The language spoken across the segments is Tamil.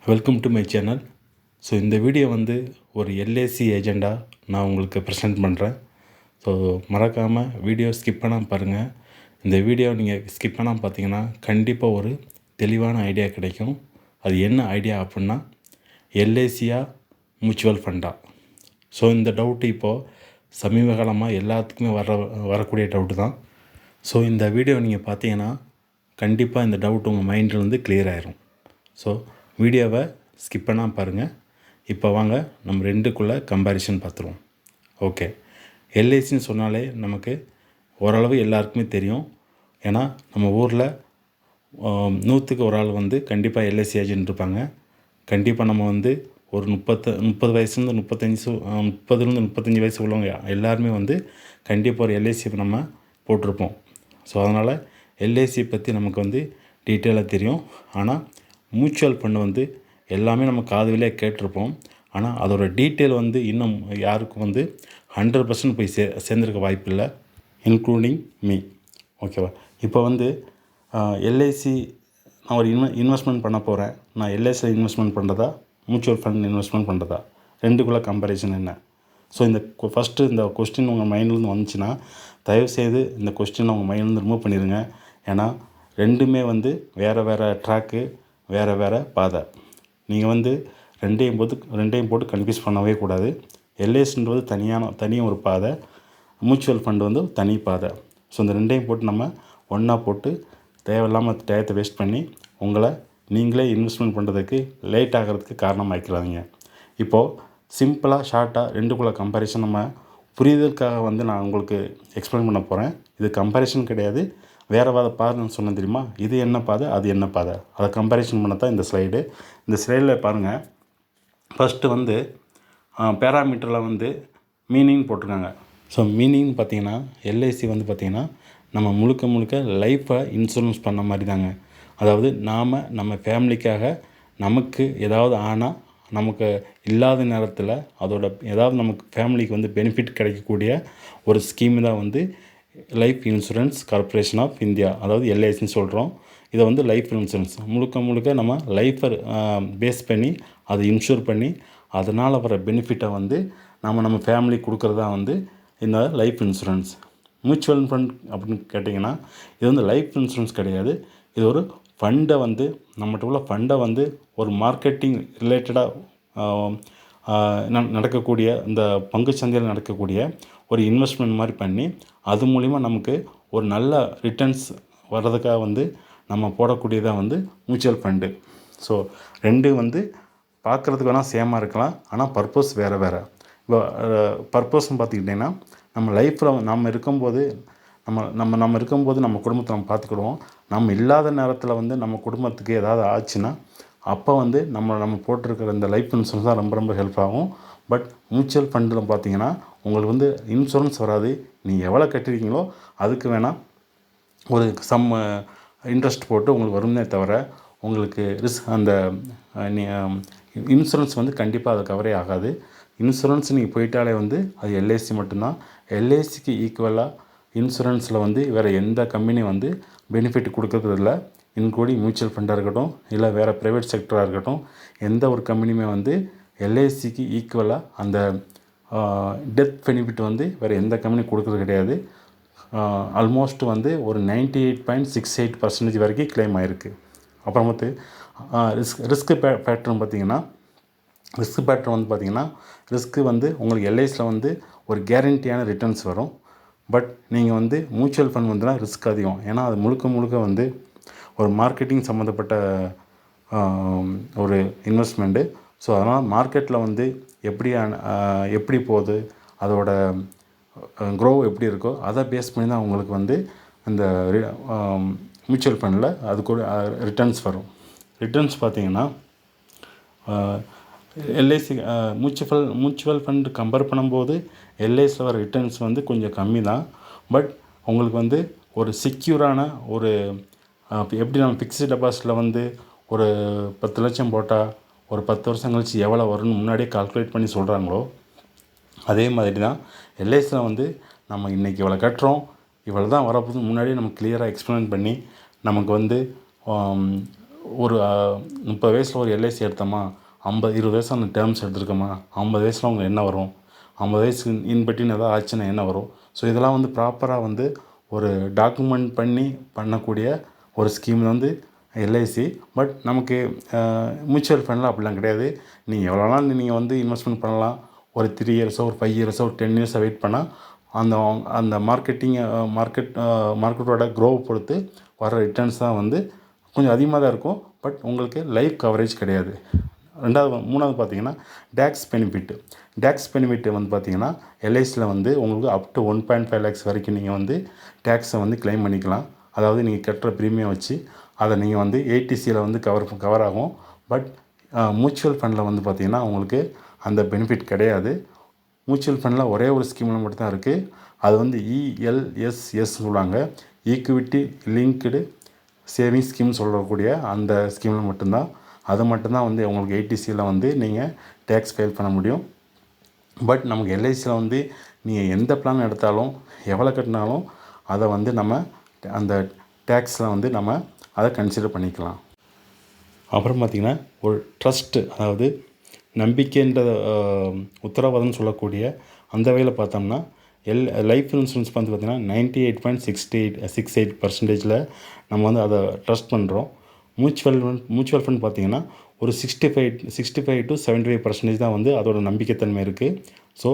Welcome to my channel. So இந்த வீடியோ வந்து ஒரு எல்ஐசி ஏஜெண்டாக நான் உங்களுக்கு ப்ரெசென்ட் பண்ணுறேன். ஸோ மறக்காமல் வீடியோ ஸ்கிப் பண்ணாமல் பாருங்கள். இந்த வீடியோ நீங்கள் ஸ்கிப் பண்ணாமல் பார்த்தீங்கன்னா கண்டிப்பாக ஒரு தெளிவான ஐடியா கிடைக்கும். அது என்ன ஐடியா அப்படின்னா, எல்ஐசியா மியூச்சுவல் ஃபண்டா? ஸோ இந்த டவுட்டு இப்போது சமீப காலமாக எல்லாத்துக்குமே வரக்கூடிய டவுட்டு தான். ஸோ இந்த வீடியோ நீங்கள் பார்த்தீங்கன்னா கண்டிப்பாக இந்த டவுட் உங்கள் மைண்ட்லேருந்து கிளியர் ஆயிரும். ஸோ வீடியோவை ஸ்கிப் பண்ணாமல் பாருங்கள். இப்போ வாங்க நம்ம ரெண்டுக்குள்ளே கம்பேரிஷன் பார்த்துருவோம். ஓகே, எல்ஐசின்னு சொன்னாலே நமக்கு ஓரளவு எல்லாருக்குமே தெரியும். ஏன்னா நம்ம ஊரில் 100க்கு ஒரு ஆள் வந்து கண்டிப்பாக எல்ஐசி ஏஜென்ட் இருப்பாங்க. கண்டிப்பாக நம்ம வந்து ஒரு 30 வயசுலேருந்து 35 வயசு உள்ளவங்க எல்லாருமே வந்து கண்டிப்பாக ஒரு எல்ஐசி நம்ம போட்டிருப்போம். ஸோ அதனால் எல்ஐசி பற்றி நமக்கு வந்து டீட்டெயிலாக தெரியும். ஆனால் மியூச்சுவல் ஃபண்டு வந்து எல்லாமே நம்ம காது வழியாக கேட்டிருப்போம். ஆனால் அதோடய டீட்டெயில் வந்து இன்னும் யாருக்கும் வந்து 100% போய் சேர்ந்துருக்க வாய்ப்பு இல்லை, இன்க்ளூடிங் மீ. ஓகேவா? இப்போ வந்து எல்ஐசி நான் ஒரு இன்வெஸ்ட்மெண்ட் பண்ண போகிறேன். நான் எல்ஐசியில் இன்வெஸ்ட்மெண்ட் பண்ணுறதா, மியூச்சுவல் ஃபண்ட் இன்வெஸ்ட்மெண்ட் பண்ணுறதா, ரெண்டுக்குள்ளே கம்பேரிசன் என்ன? ஸோ இந்த ஃபஸ்ட்டு இந்த கொஸ்டின் உங்கள் மைண்ட்லேருந்து வந்துச்சுன்னா தயவுசெய்து இந்த கொஸ்டினை உங்கள் மைண்ட்லேருந்து ரிமூவ் பண்ணிடுங்க. ஏன்னா ரெண்டுமே வந்து வேறு ட்ராக்கு, வேறு பாதை. நீங்கள் வந்து ரெண்டையும் போட்டு கன்ஃபியூஸ் பண்ணவே கூடாது. எல்ஐசின்றது தனி ஒரு பாதை, மியூச்சுவல் ஃபண்டு வந்து தனி பாதை. ஸோ இந்த ரெண்டையும் போட்டு நம்ம ஒன்றா போட்டு தேவையில்லாமல் டயத்தை வேஸ்ட் பண்ணி நீங்களே இன்வெஸ்ட்மெண்ட் பண்ணுறதுக்கு லேட் ஆகிறதுக்கு காரணமாக்கிடாதீங்க. இப்போது சிம்பிளாக ஷார்ட்டாக ரெண்டுக்குள்ளே கம்பேரிசன் நம்ம புரிதலுக்காக வந்து நான் உங்களுக்கு எக்ஸ்பிளைன் பண்ண போகிறேன். இது கம்பேரிசன் கிடையாது, வேறு பாதைன்னு சொன்னேன் தெரியுமா? இது என்ன பாதை, அது என்ன பாதை, அதை கம்பேரிசன் பண்ண தான் இந்த ஸ்லைடு. இந்த ஸ்லைடில் பாருங்கள், ஃபஸ்ட்டு வந்து பேராமீட்டரில் வந்து மீனிங் போட்டிருக்காங்க. ஸோ மீனிங் பார்த்திங்கன்னா எல்ஐசி வந்து பார்த்திங்கன்னா நம்ம முழுக்க லைஃப்பை இன்சூரன்ஸ் பண்ண மாதிரி தாங்க. அதாவது நம்ம ஃபேமிலிக்காக நமக்கு ஏதாவது ஆனால் நமக்கு இல்லாத நேரத்தில் ஏதாவது நமக்கு ஃபேமிலிக்கு வந்து பெனிஃபிட் கிடைக்கக்கூடிய ஒரு ஸ்கீம் தான் வந்து life insurance corporation of India, அதாவது எல்ஐசின்னு சொல்கிறோம். இதை வந்து லைஃப் இன்சூரன்ஸ் முழுக்க நம்ம லைஃப்பை பேஸ் பண்ணி அதை இன்சூர் பண்ணி அதனால் வர பெனிஃபிட்டை வந்து நம்ம ஃபேமிலி கொடுக்குறதா வந்து இந்த லைஃப் இன்சூரன்ஸ். மியூச்சுவல் ஃபண்ட் அப்படின்னு கேட்டிங்கன்னா இது வந்து லைஃப் இன்சூரன்ஸ் கிடையாது. இது ஒரு ஃபண்டை வந்து நம்மகிட்ட உள்ள ஃபண்டை வந்து ஒரு மார்க்கெட்டிங் ரிலேட்டடாக நடக்கக்கூடிய இந்த பங்குச்சந்தையில் நடக்கக்கூடிய ஒரு இன்வெஸ்ட்மெண்ட் மாதிரி பண்ணி அது மூலிமா நமக்கு ஒரு நல்ல ரிட்டர்ன்ஸ் வர்றதுக்காக வந்து நம்ம போடக்கூடியதாக வந்து மியூச்சுவல் ஃபண்டு. ஸோ ரெண்டு வந்து பார்க்குறதுக்கு வேணால் சேமாக இருக்கலாம், ஆனால் பர்பஸ் வேறு. இப்போ பர்பஸ்ன்னு பார்த்துக்கிட்டிங்கன்னா நம்ம லைஃப்பில் நம்ம இருக்கும்போது நம்ம குடும்பத்தை நம்ம பார்த்துக்கிடுவோம். நம்ம இல்லாத நேரத்தில் வந்து நம்ம குடும்பத்துக்கு ஏதாவது ஆச்சுன்னா அப்போ வந்து நம்ம போட்டிருக்கிற இந்த லைஃப் இன்சூரன்ஸ் தான் ரொம்ப ஹெல்ப் ஆகும். பட் மியூச்சுவல் ஃபண்டில் பார்த்தீங்கன்னா உங்களுக்கு வந்து இன்சூரன்ஸ் வராது. நீங்கள் எவ்வளோ கட்டிருக்கீங்களோ அதுக்கு வேணால் ஒரு இன்ட்ரெஸ்ட் போட்டு உங்களுக்கு வரும்னே தவிர உங்களுக்கு அந்த இன்சூரன்ஸ் வந்து கண்டிப்பாக அது கவரே ஆகாது. இன்சூரன்ஸ் நீங்கள் போயிட்டாலே வந்து அது எல்ஐசி மட்டும்தான். எல்ஐசிக்கு ஈக்குவலாக இன்சூரன்ஸில் வந்து வேறு எந்த கம்பெனியும் வந்து பெனிஃபிட் கொடுக்கறதில்ல, இன்க்ளூடிங் மியூச்சுவல் ஃபண்டாக இருக்கட்டும் இல்லை வேறு ப்ரைவேட் செக்டராக இருக்கட்டும். எந்த ஒரு கம்பெனியுமே வந்து எல்ஐசிக்கு ஈக்குவலாக அந்த டெத் பெனிஃபிட் வந்து வேறு எந்த கம்பெனி கொடுக்குறது கிடையாது. ஆல்மோஸ்ட் வந்து ஒரு 98.68% வரைக்கும் கிளைம் ஆகிருக்கு. அப்புறம் வந்து ரிஸ்க் பேட்டர்ன் பார்த்திங்கன்னா ரிஸ்க்கு வந்து உங்களுக்கு எல்ஐசியில் வந்து ஒரு கேரண்டியான ரிட்டர்ன்ஸ் வரும். பட் நீங்கள் வந்து மியூச்சுவல் ஃபண்ட் வந்துன்னா ரிஸ்க் அதிகம். ஏன்னா அது முழுக்க வந்து ஒரு மார்க்கெட்டிங் சம்மந்தப்பட்ட ஒரு இன்வெஸ்ட்மெண்ட்டு. ஸோ அதனால் மார்க்கெட்டில் வந்து எப்படி போகுது, அதோட க்ரோ எப்படி இருக்கோ அதை பேஸ் பண்ணி தான் உங்களுக்கு வந்து அந்த மியூச்சுவல் ஃபண்டில் அது கூட ரிட்டர்ன்ஸ் வரும். ரிட்டர்ன்ஸ் பார்த்திங்கன்னா எல்ஐசி மியூச்சுவல் ஃபண்டு கம்பேர் பண்ணும்போது எல்ஐசியில் வர ரிட்டர்ன்ஸ் வந்து கொஞ்சம் கம்மி தான். பட் உங்களுக்கு வந்து ஒரு செக்யூரான ஒரு எப்படி நம்ம ஃபிக்ஸ்டு டெபாசிட்டில் வந்து ஒரு 10 லட்சம் போட்டால் ஒரு 10 வருஷம் கழிச்சு எவ்வளோ வரும்னு முன்னாடியே கால்குலேட் பண்ணி சொல்கிறாங்களோ அதே மாதிரி தான் எல்ஐசியில் வந்து நம்ம இன்றைக்கி இவ்வளோ கட்டுறோம், இவ்வளோ தான் வரப்போகுது முன்னாடியே நம்ம கிளியராக எக்ஸ்பிளைன் பண்ணி நமக்கு வந்து ஒரு 30 வயசில் ஒரு எல்ஐசி எடுத்தோமா, 20 வயசு அந்த டேர்ம்ஸ் எடுத்துருக்கோமா, 50 வயசில் உங்களுக்கு என்ன வரும், 50 வயசு இன்பிட்வீன் ஏதாவது ஆச்சுன்னா என்ன வரும். ஸோ இதெல்லாம் வந்து ப்ராப்பராக வந்து ஒரு டாக்குமெண்ட் பண்ணி பண்ணக்கூடிய ஒரு ஸ்கீம் வந்து எல்ஐசி. பட் நமக்கு மியூச்சுவல் ஃபண்டில் அப்படிலாம் கிடையாது. நீங்கள் எவ்வளோ நாள் நீங்கள் வந்து இன்வெஸ்ட்மெண்ட் பண்ணலாம். ஒரு 3 இயர்ஸோ ஒரு 5 இயர்ஸோ ஒரு 10 இயர்ஸோ வெயிட் பண்ணால் அந்த அந்த மார்க்கெட்டோட க்ரோவை பொறுத்து வர ரிட்டர்ன்ஸ் தான் வந்து கொஞ்சம் அதிகமாக தான் இருக்கும். பட் உங்களுக்கு லைஃப் கவரேஜ் கிடையாது. மூணாவது பார்த்தீங்கன்னா டேக்ஸ் பெனிஃபிட் வந்து பார்த்தீங்கன்னா எல்ஐசியில் வந்து உங்களுக்கு அப் டு 1.5 லேக்ஸ் வரைக்கும் நீங்கள் வந்து டேக்ஸை வந்து கிளைம் பண்ணிக்கலாம். அதாவது நீங்கள் கட்டுற ப்ரீமியம் வச்சு அதை நீங்கள் வந்து ஏடிசியில் வந்து கவர் ஆகும். பட் மியூச்சுவல் ஃபண்டில் வந்து பார்த்திங்கன்னா உங்களுக்கு அந்த பெனிஃபிட் கிடையாது. மியூச்சுவல் ஃபண்டில் ஒரே ஒரு ஸ்கீமில் மட்டும்தான் இருக்குது. அது வந்து இஎல்எஸ்எஸ் சொல்லுவாங்க, ஈக்விட்டி லிங்க்டு சேவிங்ஸ் ஸ்கீம்னு சொல்லக்கூடிய அந்த ஸ்கீமில் மட்டும்தான். அது மட்டும்தான் வந்து உங்களுக்கு ஏடிசியில் வந்து நீங்கள் டேக்ஸ் ஃபைல் பண்ண முடியும். பட் நமக்கு எல்ஐசியில் வந்து நீங்கள் எந்த பிளான் எடுத்தாலும் எவ்வளோ கட்டினாலும் அதை வந்து நம்ம அந்த டேக்ஸில் வந்து நம்ம அதை கன்சிடர் பண்ணிக்கலாம். அப்புறம் பார்த்திங்கன்னா ஒரு ட்ரஸ்ட்டு, அதாவது நம்பிக்கைன்ற உத்தரவாதம்னு சொல்லக்கூடிய அந்த வகையில் பார்த்தோம்னா லைஃப் இன்சூரன்ஸ் வந்து பார்த்திங்கன்னா 98.68% நம்ம வந்து அதை ட்ரஸ்ட் பண்ணுறோம். மியூச்சுவல் ஃபண்ட் பார்த்திங்கன்னா ஒரு 65 to 75% தான் வந்து அதோட நம்பிக்கைத்தன்மை இருக்குது. ஸோ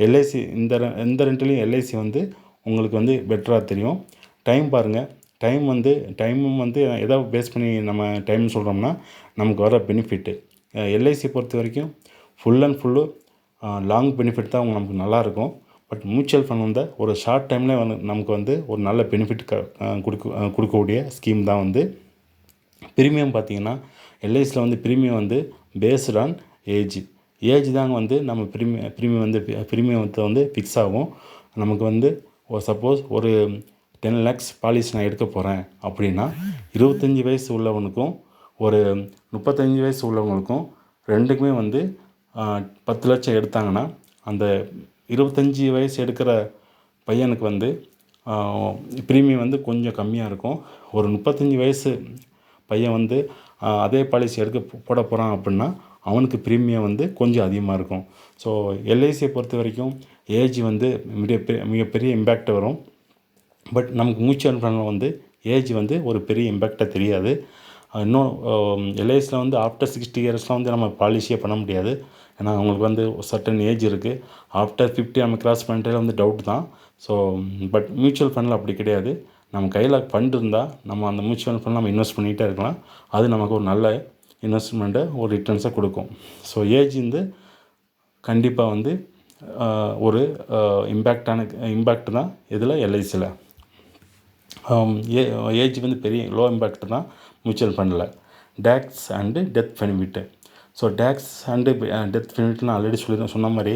எல்ஐசி இந்த ரெண்டுலேயும் எல்ஐசி வந்து உங்களுக்கு வந்து பெட்டராக தெரியும். டைம் பாருங்கள், டைமும் வந்து எதை பேஸ் பண்ணி நம்ம டைம் சொல்கிறோம்னா நமக்கு வர பெனிஃபிட்டு. எல்ஐசி பொறுத்த வரைக்கும் full and full long benefit தான் நமக்கு நல்லாயிருக்கும். பட் மியூச்சுவல் ஃபண்ட் வந்து ஒரு ஷார்ட் டைம்லேயே வந்து நமக்கு வந்து ஒரு நல்ல பெனிஃபிட் கொடுக்கக்கூடிய ஸ்கீம் தான் வந்து ப்ரீமியம். பார்த்திங்கன்னா எல்ஐசியில் வந்து ப்ரீமியம் வந்து பேஸ்ட் ஆன் ஏஜ் தாங்க வந்து நம்ம ப்ரீமியத்தை வந்து ஃபிக்ஸ் ஆகும். நமக்கு வந்து சப்போஸ் ஒரு 10 lakhs பாலிசி நான் எடுக்க போகிறேன் அப்படின்னா 25 வயசு உள்ளவனுக்கும் ஒரு 35 வயசு உள்ளவங்களுக்கும் ரெண்டுக்குமே வந்து 10 லட்சம் எடுத்தாங்கன்னா அந்த 25 வயசு எடுக்கிற பையனுக்கு வந்து ப்ரீமியம் வந்து கொஞ்சம் கம்மியாக இருக்கும். ஒரு 35 வயசு பையன் வந்து அதே பாலிசி போட போகிறான் அப்படின்னா அவனுக்கு ப்ரீமியம் வந்து கொஞ்சம் அதிகமாக இருக்கும். ஸோ எல்ஐசியை பொறுத்த வரைக்கும் ஏஜ் வந்து மிகப்பெரிய இம்பேக்ட் வரும். பட் நமக்கு மியூச்சுவல் ஃபண்டில் வந்து ஏஜ் வந்து ஒரு பெரிய இம்பேக்டாக தெரியாது. இன்னும் எல்ஐசியில் வந்து ஆஃப்டர் 60 இயர்ஸ்லாம் வந்து நம்ம பாலிசியே பண்ண முடியாது. ஏன்னா அவங்களுக்கு வந்து சர்டன் ஏஜ் இருக்குது. ஆஃப்டர் 50 நம்ம கிராஸ் பண்ணிட்டே வந்து டவுட் தான். ஸோ பட் மியூச்சுவல் ஃபண்டில் அப்படி கிடையாது. நம்ம கையில் ஃபண்ட் இருந்தால் நம்ம அந்த மியூச்சுவல் ஃபண்ட் நம்ம இன்வெஸ்ட் பண்ணிகிட்டே இருக்கலாம். அது நமக்கு ஒரு நல்ல இன்வெஸ்ட்மெண்ட்டை ஒரு ரிட்டர்ன்ஸை கொடுக்கும். ஸோ ஏஜ் வந்து கண்டிப்பாக வந்து ஒரு இம்பேக்ட் தான் இதில் எல்ஐசியில். ஏஜ் வந்து பெரிய லோ இம்பேக்ட் தான் மியூச்சுவல் ஃபண்டில். Tax and death benefit. So tax and death benefit நான் ஆல்ரெடி சொன்ன மாதிரி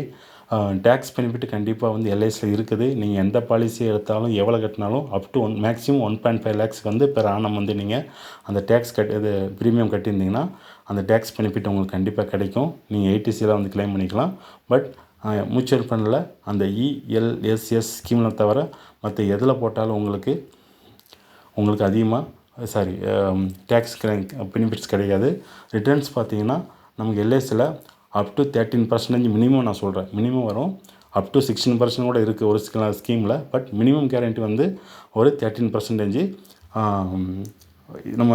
டேக்ஸ் பெனிஃபிட் கண்டிப்பாக வந்து எல்ஐசியில் இருக்குது. நீங்கள் எந்த பாலிசி எடுத்தாலும் எவ்வளோ கட்டினாலும் அப் டு மேக்ஸிமம் 1.5 lakhs வந்து பெர் ஆனம் வந்து நீங்கள் அந்த டேக்ஸ் ப்ரீமியம் கட்டியிருந்தீங்கன்னா அந்த டேக்ஸ் பெனிஃபிட் உங்களுக்கு கண்டிப்பாக கிடைக்கும். நீங்கள் ஏடிசியில் வந்து கிளைம் பண்ணிக்கலாம். பட் மியூச்சுவல் ஃபண்டில் அந்த இஎல்எஸ்எஸ் ஸ்கீமில் தவிர மற்ற எதில் போட்டாலும் உங்களுக்கு அதிகமாக டேக்ஸ் பெனிஃபிட்ஸ் கிடையாது. ரிட்டர்ன்ஸ் பார்த்திங்கன்னா நமக்கு எல்ஐசியில் அப் டு 13% மினிமம் நான் சொல்கிறேன். மினிமம் வரும். அப் டு 16% கூட இருக்குது ஒரு சில ஸ்கீமில். பட் மினிமம் கேரண்டி வந்து ஒரு 13%. நம்ம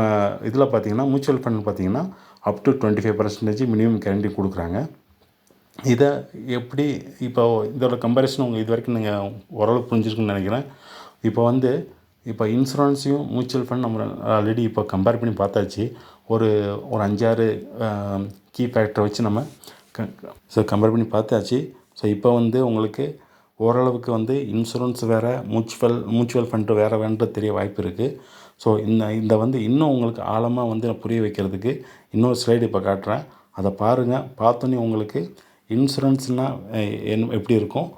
இதில் பார்த்திங்கன்னா மியூச்சுவல் ஃபண்ட் பார்த்திங்கன்னா அப் டு 25% மினிமம் கேரண்டி கொடுக்குறாங்க. இதை எப்படி இப்போ இதோட கம்பேரிசன் உங்கள் இது வரைக்கும் நீங்கள் ஓரளவுக்கு புரிஞ்சிருக்குன்னு நினைக்கிறேன். இப்போ இன்சூரன்ஸையும் மியூச்சுவல் ஃபண்ட் நம்ம ஆல்ரெடி இப்போ கம்பேர் பண்ணி பார்த்தாச்சு. ஒரு 5-6 கீ ஃபேக்டரை வச்சு நம்ம கம்பேர் பண்ணி பார்த்தாச்சு. ஸோ இப்போ வந்து உங்களுக்கு ஓரளவுக்கு வந்து இன்சூரன்ஸ் வேறு, மியூச்சுவல் ஃபண்டு வேறுன்றது தெரிய வாய்ப்பு இருக்குது. ஸோ இந்த வந்து இன்னும் உங்களுக்கு ஆழமாக வந்து நான் புரிய வைக்கிறதுக்கு இன்னொரு ஸ்லைடு இப்போ காட்டுறேன். அதை பாருங்கள். பார்த்தோன்னே உங்களுக்கு இன்சூரன்ஸ்னால் எப்படி இருக்கும்,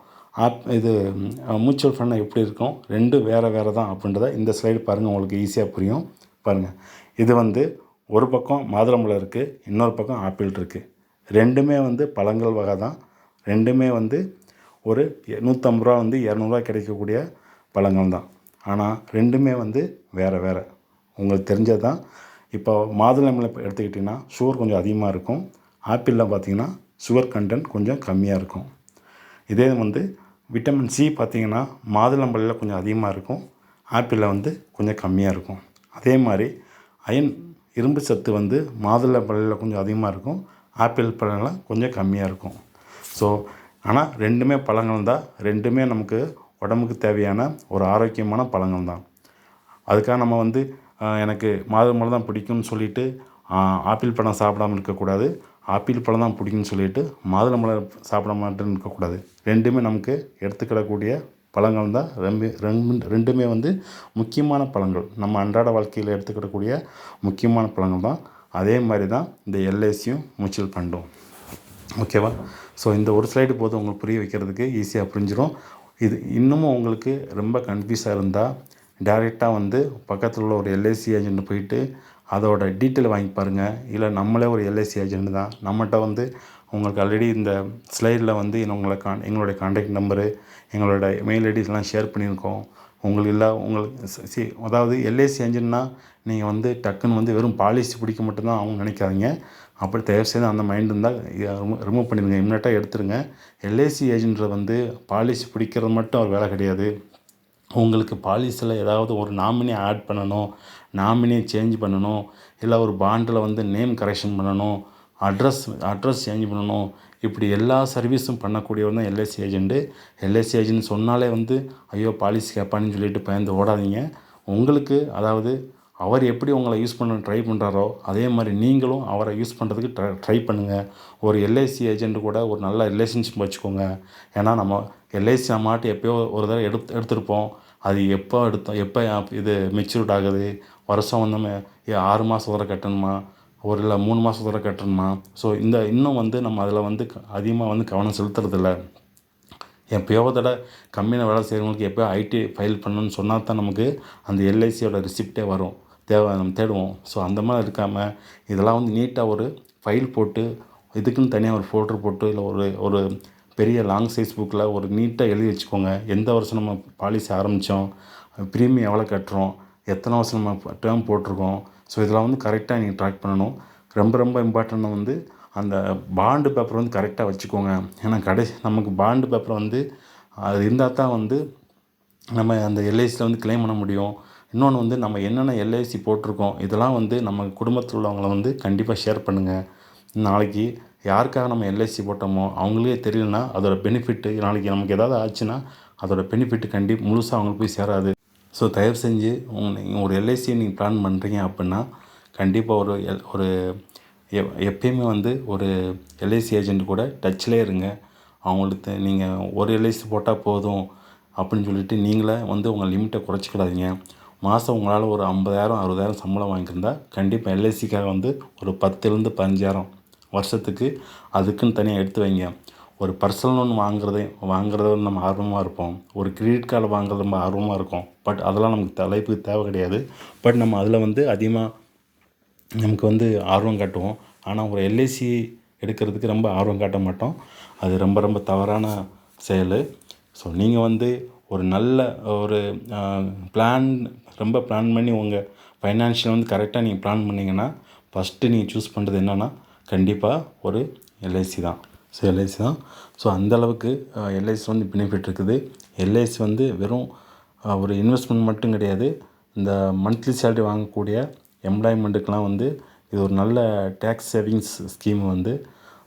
மியூச்சுவல் ஃபண்ட் எப்படி இருக்கும், ரெண்டும் வேறு தான் அப்படின்றத இந்த ஸ்லைடு பாருங்கள், உங்களுக்கு ஈஸியாக புரியும். பாருங்கள், இது வந்து ஒரு பக்கம் மாதுளம்பழம் இருக்குது, இன்னொரு பக்கம் ஆப்பிள் இருக்குது. ரெண்டுமே வந்து பழங்கள் வகை தான். ரெண்டுமே வந்து ஒரு 150 ரூபா வந்து 200 கிடைக்கக்கூடிய பழங்கள் தான். ஆனால் ரெண்டுமே வந்து வேறு உங்களுக்கு தெரிஞ்சது தான். இப்போ மாதுளம்பழம் எடுத்துக்கிட்டிங்கன்னா சுகர் கொஞ்சம் அதிகமாக இருக்கும். ஆப்பிளில் பார்த்திங்கன்னா சுகர் கண்டென்ட் கொஞ்சம் கம்மியாக இருக்கும். இதே வந்து விட்டமின் சி பார்த்திங்கன்னா மாதுளம்பழத்தில் கொஞ்சம் அதிகமாக இருக்கும், ஆப்பிளில் வந்து கொஞ்சம் கம்மியாக இருக்கும். அதே மாதிரி அயன் இரும்பு சத்து வந்து மாதுளம்பழத்தில் கொஞ்சம் அதிகமாக இருக்கும், ஆப்பிள் பழங்களில் கொஞ்சம் கம்மியாக இருக்கும். ஸோ ஆனால் ரெண்டுமே பழங்கள் தான், ரெண்டுமே நமக்கு உடம்புக்கு தேவையான ஒரு ஆரோக்கியமான பழங்கள் தான். அதுக்காக நம்ம வந்து எனக்கு மாதுளம்பழம் தான் பிடிக்கும்னு சொல்லிவிட்டு ஆப்பிள் பழம் சாப்பிடாமல் இருக்கக்கூடாது, ஆப்பிள் பழம் தான் பிடிக்கும்னு சொல்லிவிட்டு மாதுளம்பழம் சாப்பிட மாட்டேன்னு இருக்கக்கூடாது. ரெண்டுமே நமக்கு எடுத்துக்கிடக்கூடிய பழங்கள் தான். ரெண்டுமே வந்து முக்கியமான பழங்கள், நம்ம அன்றாட வாழ்க்கையில் எடுத்துக்கிடக்கூடிய முக்கியமான பழங்கள் தான். அதே மாதிரி தான் இந்த எல்ஐசியும் மியூச்சுவல் ஃபண்டும். ஓகேவா? ஸோ இந்த ஒரு ஸ்லைடு போதும் உங்களுக்கு புரிய வைக்கிறதுக்கு, ஈஸியாக புரிஞ்சிடும். இது இன்னமும் உங்களுக்கு ரொம்ப கன்ஃபியூஸாக இருந்தால் டைரெக்டாக வந்து பக்கத்தில் உள்ள ஒரு எல்ஐசி ஏஜென்ட் போயிட்டு அதோட டீட்டெயில் வாங்கி பாருங்கள். இல்லை நம்மளே ஒரு எல்ஐசி ஏஜென்ட் தான், நம்மகிட்ட வந்து உங்களுக்கு ஆல்ரெடி இந்த ஸ்லைடில் வந்து எங்களுடைய கான்டாக்ட் நம்பரு, எங்களோட மெயில் ஐடிஸ்லாம் ஷேர் பண்ணியிருக்கோம். உங்களுக்கு இல்லை உங்களுக்கு அதாவது எல்ஐசி ஏஜென்ட்னா நீங்கள் வந்து டக்குன்னு வந்து வெறும் பாலிசி பிடிக்க மட்டும்தான் அவங்க நினைக்காதீங்க. அப்படி தயவுசெய்து அந்த மைண்ட் இருந்தால் ரிமூவ் பண்ணிடுங்க, இம்மிடியட்டாக எடுத்துருங்க. எல்ஐசி ஏஜென்ட்ரை வந்து பாலிசி பிடிக்கிறது மட்டும் அவர் வேலை கிடையாது. உங்களுக்கு பாலிசியில் ஏதாவது ஒரு நாமினி ஆட் பண்ணணும், நாமினியை சேஞ்ச் பண்ணணும், இல்லை ஒரு பாண்டில் வந்து நேம் கரெக்ஷன் பண்ணணும், அட்ரஸ் சேஞ்ச் பண்ணணும், இப்படி எல்லா சர்வீஸும் பண்ணக்கூடியவர் தான் எல்ஐசி ஏஜென்ட்டு. எல்ஐசி ஏஜென்ட் சொன்னாலே வந்து ஐயோ பாலிசி கேட்பான்னு சொல்லிட்டு பயந்து ஓடாதீங்க. உங்களுக்கு அதாவது அவர் எப்படி உங்களை யூஸ் பண்ண ட்ரை பண்ணுறாரோ அதே மாதிரி நீங்களும் அவரை யூஸ் பண்ணுறதுக்கு ட்ரை பண்ணுங்கள். ஒரு எல்ஐசி ஏஜென்ட்டு கூட ஒரு நல்ல ரிலேஷன்ஷிப் வச்சுக்கோங்க. ஏன்னா நம்ம எல்ஐசி நம்மாட்டு எப்போயோ ஒரு தடவை எடுத்திருப்போம், அது எப்போ இது மெச்சூர்ட் ஆகுது, வருஷம் வந்து 6 மாதம் வரை கட்டணுமா, இல்லை 3 மாதம் வரை கட்டணுமா. ஸோ இன்னும் வந்து நம்ம அதில் வந்து அதிகமாக வந்து கவனம் செலுத்துறதில்ல. எப்போயோ தடவை கம்பெனியில் வேலை செய்கிறவங்களுக்கு எப்போயோ ஐடி ஃபைல் பண்ணணும்னு சொன்னால் தான் நமக்கு அந்த எல்ஐசியோட ரிசிப்டே வரும், நம்ம தேடுவோம். ஸோ அந்த மாதிரி இருக்காமல் இதெல்லாம் வந்து நீட்டாக ஒரு ஃபைல் போட்டு இதுக்குன்னு தனியாக ஒரு ஃபோல்டர் போட்டு இல்லை ஒரு பெரிய லாங் சைஸ் புக்கில் ஒரு நீட்டாக எழுதி வச்சுக்கோங்க. எந்த வருஷம் நம்ம பாலிசி ஆரம்பித்தோம், ப்ரீமியம் எவ்வளோ கட்டுறோம், எத்தனை வருஷம் நம்ம டேர்ம் போட்டிருக்கோம். ஸோ இதெல்லாம் வந்து கரெக்டாக நீங்கள் ட்ராக் பண்ணணும். ரொம்ப இம்பார்ட்டண்ட்டாக வந்து அந்த பாண்டு பேப்பர் வந்து கரெக்டாக வச்சுக்கோங்க. ஏன்னா நமக்கு பாண்டு பேப்பர் வந்து அது இருந்தால் தான் வந்து நம்ம அந்த எல்ஐசியில் வந்து கிளைம் பண்ண முடியும். இன்னொன்று வந்து நம்ம என்னென்ன எல்ஐசி போட்டிருக்கோம் இதெல்லாம் வந்து நம்ம குடும்பத்தில் உள்ளவங்கள வந்து கண்டிப்பாக ஷேர் பண்ணுங்கள். நாளைக்கு யாருக்காக நம்ம எல்ஐசி போட்டோமோ அவங்களே தெரியலனா அதோட பெனிஃபிட்டு நாளைக்கு நமக்கு ஏதாவது ஆச்சுன்னா அதோட பெனிஃபிட்டு முழுசாக அவங்களுக்கு போய் சேராது. ஸோ தயவு செஞ்சு நீங்கள் ஒரு எல்ஐசியை நீங்கள் பிளான் பண்ணுறீங்க அப்படின்னா கண்டிப்பாக ஒரு எப்பயுமே வந்து ஒரு எல்ஐசி ஏஜென்ட் கூட டச்சிலே இருங்க. அவங்களுக்கு நீங்கள் ஒரு எல்ஐசி போட்டால் போதும் அப்படின்னு சொல்லிட்டு நீங்களே வந்து உங்கள் லிமிட்டை குறைச்சிக்கிடாதீங்க. மாதம் உங்களால் ஒரு 50,000 60,000 சம்பளம் வாங்கியிருந்தால் கண்டிப்பாக எல்ஐசிக்காக வந்து ஒரு 10,000 15,000 வருஷத்துக்கு அதுக்குன்னு தனியாக எடுத்து வைங்க. ஒரு பர்சனல் லோன் வாங்குறத நம்ம ஆர்வமாக இருப்போம், ஒரு கிரெடிட் கார்டு வாங்குறது ரொம்ப ஆர்வமாக இருக்கும். பட் அதெல்லாம் நமக்கு லைஃபுக்கு தேவை கிடையாது. பட் நம்ம அதில் வந்து அதிகமாக நமக்கு வந்து ஆர்வம் காட்டுவோம். ஆனால் ஒரு எல்ஐசி எடுக்கிறதுக்கு ரொம்ப ஆர்வம் காட்ட மாட்டோம். அது ரொம்ப தவறான செயல். ஸோ நீங்கள் வந்து ஒரு நல்ல ஒரு பிளான் பண்ணி உங்கள் ஃபைனான்ஷியல் வந்து கரெக்டாக நீங்கள் பிளான் பண்ணிங்கன்னா ஃபஸ்ட்டு நீங்கள் சூஸ் பண்ணுறது என்னென்னா கண்டிப்பாக ஒரு எல்ஐசி தான். ஸோ எல்ஐசி தான். ஸோ அந்தளவுக்கு எல்ஐசி வந்து பெனிஃபிட் இருக்குது. எல்ஐசி வந்து வெறும் ஒரு இன்வெஸ்ட்மெண்ட் மட்டும் கிடையாது. இந்த மந்த்லி சேலரி வாங்கக்கூடிய எம்ப்ளாய்மெண்ட்டுக்கெலாம் வந்து இது ஒரு நல்ல டேக்ஸ் சேவிங்ஸ் ஸ்கீம் வந்து.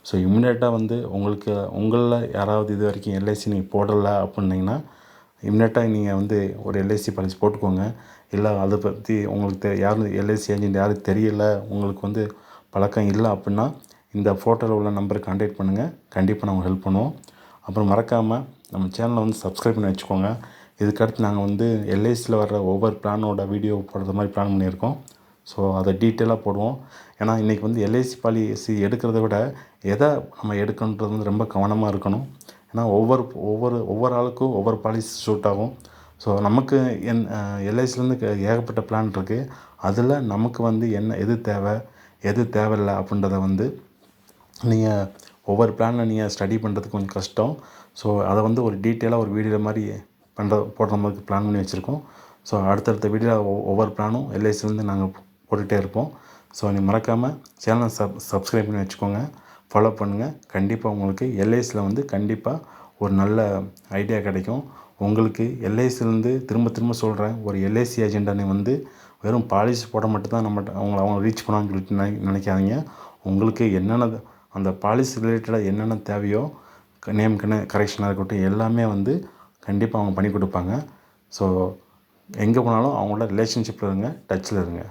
ஸோ இம்மிடியேட்டாக வந்து உங்களில் யாராவது இது வரைக்கும் எல்ஐசி நீங்கள் போடலை அப்படின்னிங்கன்னா இம்மிடியேட்டாக நீங்கள் வந்து ஒரு எல்ஐசி பாலிசி போட்டுக்கோங்க. இல்லை அதை பற்றி உங்களுக்கு யாரும் எல்ஐசி ஏஜென்ட் யாரும் தெரியலை, உங்களுக்கு வந்து பழக்கம் இல்லை அப்படின்னா இந்த ஃபோட்டோவில் உள்ள நம்பருக்கு கான்டாக்ட் பண்ணுங்கள். கண்டிப்பாக நாங்கள் ஹெல்ப் பண்ணுவோம். அப்புறம் மறக்காமல் நம்ம சேனலை வந்து சப்ஸ்கிரைப் பண்ணி வச்சுக்கோங்க. இதுக்கடுத்து நாங்கள் வந்து எல்ஐசியில் வர்ற ஒவ்வொரு பிளானோட வீடியோ போடுறது மாதிரி பிளான் பண்ணியிருக்கோம். ஸோ அதை டீட்டெயிலாக போடுவோம். ஏன்னா இன்றைக்கி வந்து எல்ஐசி பாலிசி எடுக்கிறத விட எதை நம்ம எடுக்கணுன்றது வந்து ரொம்ப கவனமாக இருக்கணும். ஏன்னா ஒவ்வொரு ஆளுக்கும் ஒவ்வொரு பாலிசி சூட் ஆகும். ஸோ நமக்கு எல்ஐசிலேருந்து ஏகப்பட்ட பிளான் இருக்குது. அதில் நமக்கு வந்து எது தேவை எது தேவையில்லை அப்படின்றத வந்து நீங்கள் ஒவ்வொரு பிளானில் நீங்கள் ஸ்டடி பண்ணுறதுக்கு கொஞ்சம் கஷ்டம். ஸோ அதை வந்து ஒரு டீட்டெயிலாக ஒரு வீடியோ மாதிரி போடுற மாதிரி பிளான் பண்ணி வச்சுருக்கோம். ஸோ அடுத்தடுத்த வீடியோவில் ஒவ்வொரு பிளானும் எல்ஐசிலேருந்து நாங்கள் போட்டுகிட்டே இருப்போம். ஸோ நீ மறக்காமல் சேனலை சப்ஸ்கிரைப் பண்ணி வச்சுக்கோங்க, ஃபாலோ பண்ணுங்கள். கண்டிப்பாக உங்களுக்கு எல்ஐசியில் வந்து கண்டிப்பாக ஒரு நல்ல ஐடியா கிடைக்கும். உங்களுக்கு எல்ஐசிலேருந்து திரும்ப திரும்ப சொல்கிறேன், ஒரு எல்ஐசி ஏஜென்ட்டை வந்து வெறும் பாலிசி போட மட்டும் தான் நம்மகிட்ட அவங்க ரீச் பண்ணான்னு சொல்லிட்டு நினைக்காதீங்க. உங்களுக்கு என்னென்ன அந்த பாலிசி ரிலேட்டடாக என்னென்ன தேவையோ நேம் கரெக்ஷனாக இருக்கட்டும் எல்லாமே வந்து கண்டிப்பாக அவங்க பண்ணி கொடுப்பாங்க. ஸோ எங்கே போனாலும் அவங்களோட ரிலேஷன்ஷிப்பில் இருங்க, டச்சில் இருங்க.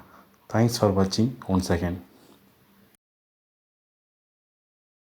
தேங்க்ஸ் ஃபார் வாட்சிங் ஒன்ஸ் அகேன்.